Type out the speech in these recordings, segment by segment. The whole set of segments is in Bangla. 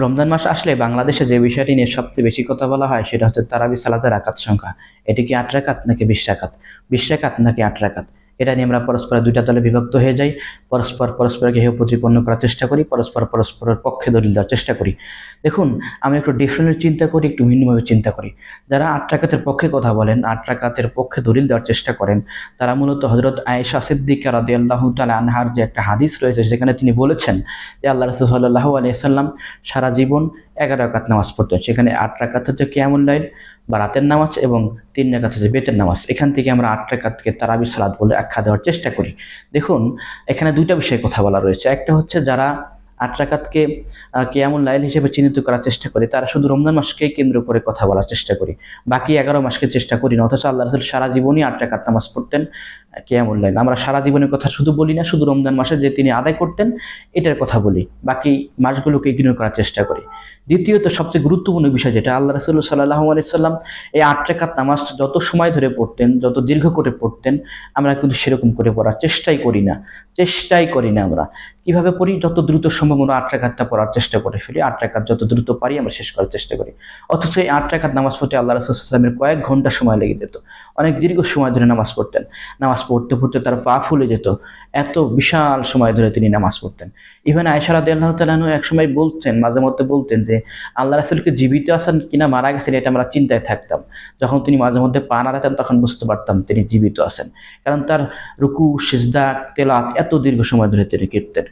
রমজান মাস আসলে বাংলাদেশে যে বিষয়টি নিয়ে সবচেয়ে বেশি কথা বলা হয় সেটা হচ্ছে তারাবি সালাতের রাকাত সংখ্যা। এটি কি ৮ রাকাত নাকি ২০ রাকাত? ২০ রাকাত নাকি ৮ রাকাত? এটা নিয়ে আমরা পরস্পর দুইটা দলে বিভক্ত হয়ে যাই। পরস্পরকে হেয় প্রতিপন্ন করার চেষ্টা করি, পরস্পরের পক্ষে দলিল দেওয়ার চেষ্টা করি। দেখুন, আমি একটু ডিফারেন্ট চিন্তা করি, একটু ভিন্নভাবে চিন্তা করি। যারা ৮ রাকাতের পক্ষে কথা বলেন, ৮ রাকাতের পক্ষে দলিল দেওয়ার চেষ্টা করেন, তারা মূলত হযরত আয়েশা সিদ্দিকা রাদিয়াল্লাহু তাআলা আনহার যে একটা হাদিস রয়েছে সেখানে তিনি বলেছেন যে আল্লাহ রাসূল সাল্লাল্লাহু আলাইহি সাল্লাম সারা জীবন ১১ রাকাত নামাজ পড়তেন। সেখানে ৮ রাকাত হচ্ছে কিয়ামুল লাইল বা রাতের নামাজ এবং ৩ রাকাত হচ্ছে বেতের নামাজ। এখান থেকে আমরা ৮ রাকাতকে তারাবি সালাত বলে আখ্যা দেওয়ার চেষ্টা করি। দেখুন, এখানে দুইটা বিষয়ে কথা বলা রয়েছে। একটা হচ্ছে যারা ৮ রাকাতকে কিয়ামুল লাইল হিসেবে চিহ্নিত করার চেষ্টা করি, তারা শুধু রমজান মাসকেই কেন্দ্র করে কথা বলার চেষ্টা করি, বাকি ১১ মাসকে চেষ্টা করি না। অথচ আল্লাহ রাসূল সারা জীবনই ৮ রাকাত নামাজ পড়তেন কিয়ামুল লাইল। আমরা সারা জীবনের কথা শুধু বলি না, শুধু রমজান মাসে যে তিনি আদায় করতেন এটার কথা বলি, বাকি মাসগুলোকে ইগনোর করার চেষ্টা করি। দ্বিতীয়ত সবচেয়ে গুরুত্বপূর্ণ বিষয় যেটা, আল্লাহ রাসূল সাল্লাল্লাহু আলাইহি সাল্লাম এই ৮ রাকাত নামাজ যত সময় ধরে পড়তেন, যত দীর্ঘ করে পড়তেন, আমরা কিন্তু সেরকম করে পড়ার চেষ্টাই করি না। আমরা কিভাবে পড়ি? যত দ্রুত সম্ভব আমরা ৮ রাকাতটা পড়ার চেষ্টা করে ফেলি। ৮ রাকাত যত দ্রুত পারি আমরা শেষ করার চেষ্টা করি। অথচ এই ৮ রাকাত নামাজ পড়তে আল্লাহ রাসূল সাল্লাল্লাহু আলাইহি ওয়াসাল্লামের কয়েক ঘন্টা সময় লেগে যেত। অনেক দীর্ঘ সময় ধরে নামাজ পড়তেন। নামাজ পড়তে পড়তে তার পা ফুলে যেত। এত বিশাল সময় ধরে তিনি নামাজ পড়তেন। ইভেন আয়েশা রাদিয়াল্লাহু তাআলা আনহা একসময় বলতেন, মাঝে মধ্যে বলতেন যে আল্লাহ রাসূল কি জীবিত আছেন কিনা মারা গেছেন এটা আমরা চিন্তায় থাকতাম। যখন তিনি মাঝে মধ্যে পা নাড়াতেন তখন বুঝতে পারতাম তিনি জীবিত আছেন। কারণ তার রুকু, সিজদা, তেলাওয়াত এত দীর্ঘ সময় ধরে তিনি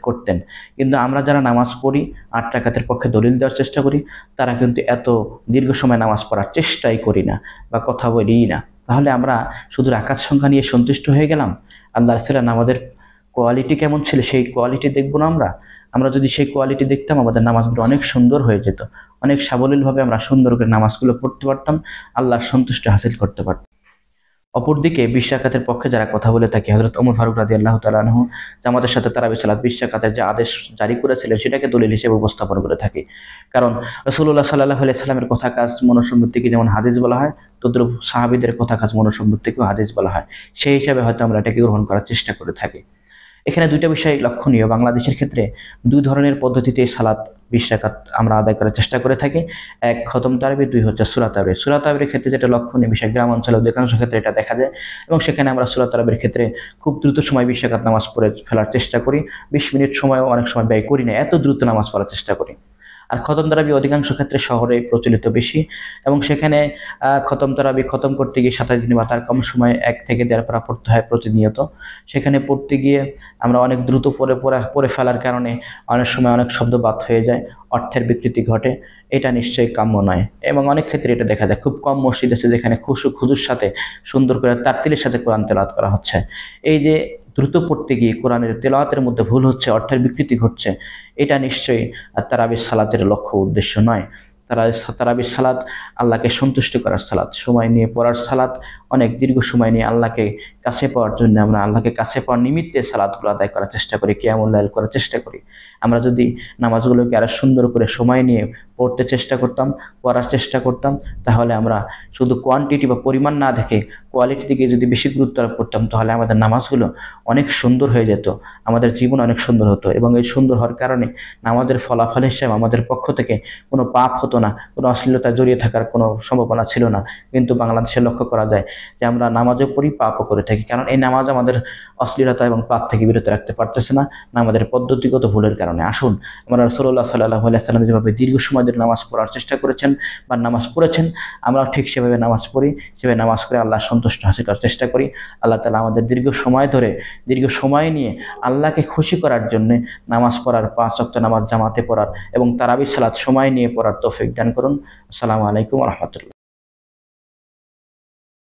করতেন। কিন্তু আমরা যারা নামাজ পড়ি, ৮ রাকাতের পক্ষে দলিল দেওয়ার চেষ্টা করি, তারা কিন্তু এত দীর্ঘ সময় নামাজ পড়ার চেষ্টাই করি না বা কথা বলিই না। তাহলে আমরা শুধু রাকাত সংখ্যা নিয়ে সন্তুষ্ট হয়ে গেলাম? আল্লাহ রাসূলের নামাজের কোয়ালিটি কেমন ছিল সেই কোয়ালিটি দেখব না আমরা? আমরা যদি সেই কোয়ালিটি দেখতাম আমাদের নামাজগুলো অনেক সুন্দর হয়ে যেত, অনেক সাবলীলভাবে আমরা সুন্দর করে নামাজগুলো পড়তে পারতাম, আল্লাহর সন্তুষ্টি হাসিল করতে পারতাম। অপরদিকে ২০ রাকাতের পক্ষে যারা কথা বলে থাকে, হযরত ওমর ফারুক রাদিয়াল্লাহু তাআলা আনহু জামাতের সাথে তারাবি সালাত ২০ রাকাতের যে আদেশ জারি করেছিলেন সেটাকে দলিল হিসেবে উপস্থাপন করে থাকি। কারণ রাসূলুল্লাহ সাল্লাল্লাহু আলাইহি সাল্লামের কথা কাজ মনোসম্মতিকে যেমন হাদিস বলা হয়, তদ্রূপ সাহাবীদের কথা কাজ মনোসম্মতিকেও হাদিস বলা হয়। সেই হিসাবে হয়তো আমরা এটাকে গ্রহণ করার চেষ্টা করে থাকি। এখানে দুইটা বিষয় লক্ষণীয়। বাংলাদেশের ক্ষেত্রে দুই ধরনের পদ্ধতিতে সালাত ২০ রাকাত আমরা আদায় করার চেষ্টা করে থাকি। এক খতম তারাবি, দুই হচ্ছে সূরা তারাবি। সূরা তারাবির ক্ষেত্রে যেটা লক্ষণীয় বিষয়, গ্রাম অঞ্চলে অধিকাংশ ক্ষেত্রে এটা দেখা যায় এবং সেখানে আমরা সূরা তারাবির ক্ষেত্রে খুব দ্রুত সময় ২০ রাকাত নামাজ পড়ে ফেলার চেষ্টা করি। ২০ মিনিট সময়ও অনেক সময় ব্যয় করি না, এত দ্রুত নামাজ পড়ার চেষ্টা করি। আর খতম তারাবি অধিকাংশ ক্ষেত্রে শহরে প্রচলিত বেশি এবং সেখানে খতম তারাবি খতম করতে গিয়ে ২৭ দিন বা তার কম সময়ে ১ থেকে ১.৫ পারা পড়তে হয় প্রতিনিয়ত। সেখানে পড়তে গিয়ে আমরা অনেক দ্রুত পড়ে ফেলার কারণে অনেক সময় অনেক শব্দ বাদ হয়ে যায়, অর্থের বিকৃতি ঘটে। এটা নিশ্চয়ই কাম্য নয় এবং অনেক ক্ষেত্রে এটা দেখা যায়। খুব কম মসজিদ আছে যেখানে খুশুর সাথে সুন্দর করে তারতিলের সাথে কোরআন তেলাওয়াত করা হচ্ছে। এই যে দ্রুত পড়তে গিয়ে কোরআনের তেলাওয়াতের মধ্যে ভুল হচ্ছে, অর্থের বিকৃতি ঘটছে, এটা নিশ্চয়ই তারাবি সালাতের লক্ষ্য উদ্দেশ্য নয়। তারাবি সালাত আল্লাহকে সন্তুষ্ট করার সালাত, সময় নিয়ে পড়ার সালাত, অনেক দীর্ঘ সময় নিয়ে আল্লাহকে কাছে পাওয়ার জন্য আমরা আল্লাহকে কাছে পাওয়ার নিমিত্তে সালাতগুলো আদায় করার চেষ্টা করি, কিয়ামুল লাইল করার চেষ্টা করি। আমরা যদি নামাজগুলোকে আরো সুন্দর করে সময় নিয়ে পড়তে চেষ্টা করতাম, পড়ার চেষ্টা করতাম, তাহলে আমরা শুধু কোয়ান্টিটি বা পরিমাণ না দেখে কোয়ালিটি দিকে যদি বেশি গুরুত্ব আরোপ করতাম, তাহলে আমাদের নামাজগুলো অনেক সুন্দর হয়ে যেত, আমাদের জীবন অনেক সুন্দর হতো এবং এই সুন্দর হওয়ার কারণে নামাজের ফলাফল হিসেবে আমাদের পক্ষ থেকে কোনো পাপ হতো না, কোনো অশ্লীলতা জড়িয়ে থাকার কোনো সম্ভাবনা ছিল না। কিন্তু বাংলাদেশে লক্ষ্য করা যায় যে আমরা নামাজও পড়ি, পাপও করে থাকি, কারণ এই নামাজ আমাদের অশ্লীলতা এবং পাপ থেকে বিরত রাখতে পারতেছে না, আমাদের পদ্ধতিগত ভুলের কারণে। আসুন, আমরা রাসূলুল্লাহ সাল্লাল্লাহু আলাইহি ওয়াসাল্লাম যেভাবে দীর্ঘ সময় ধরে নামাজ পড়ার চেষ্টা করেছেন বা নামাজ পড়েছেন, আমরাও ঠিক সেভাবে নামাজ পড়ি, সেভাবে নামাজ করে আল্লাহ সন্তুষ্ট হাসিল করার চেষ্টা করি। আল্লাহ তাআলা আমাদের দীর্ঘ সময় নিয়ে আল্লাহকে খুশি করার জন্য নামাজ পড়ার, ৫ ওয়াক্ত নামাজ জামাতে পড়ার এবং তারাবি সালাত সময় নিয়ে পড়ার তৌফিক দান করুন। আসসালামু আলাইকুম ওয়া রাহমাতুল্লাহ।